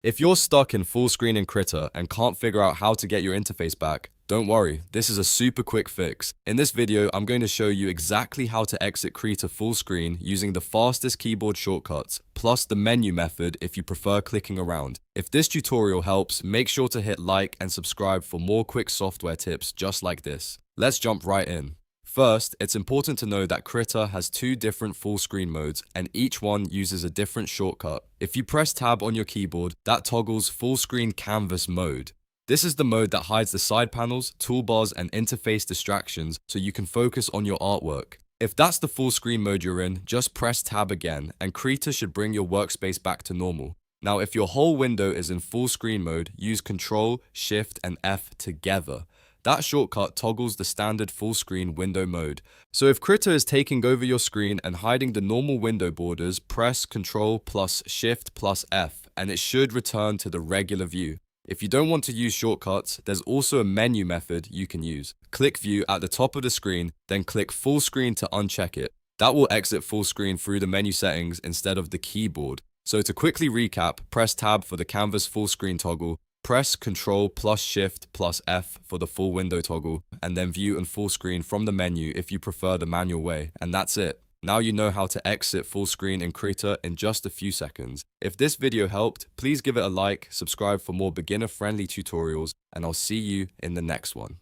If you're stuck in full screen in Krita and can't figure out how to get your interface back, don't worry, this is a super quick fix. In this video, I'm going to show you exactly how to exit Krita full screen using the fastest keyboard shortcuts, plus the menu method if you prefer clicking around. If this tutorial helps, make sure to hit like and subscribe for more quick software tips just like this. Let's jump right in. First, it's important to know that Krita has two different full screen modes and each one uses a different shortcut. If you press tab on your keyboard, that toggles full screen canvas mode. This is the mode that hides the side panels, toolbars, and interface distractions so you can focus on your artwork. If that's the full screen mode you're in, just press tab again and Krita should bring your workspace back to normal. Now, if your whole window is in full screen mode, use Ctrl, Shift, and F together. That shortcut toggles the standard full screen window mode. So if Krita is taking over your screen and hiding the normal window borders, press Ctrl plus Shift plus F and it should return to the regular view. If you don't want to use shortcuts, there's also a menu method you can use. Click View at the top of the screen, then click Full Screen to uncheck it. That will exit full screen through the menu settings instead of the keyboard. So to quickly recap, press Tab for the canvas full screen toggle, press Ctrl plus Shift plus F for the full window toggle, and then view and full screen from the menu if you prefer the manual way, and that's it. Now you know how to exit full screen in Krita in just a few seconds. If this video helped, please give it a like, subscribe for more beginner-friendly tutorials, and I'll see you in the next one.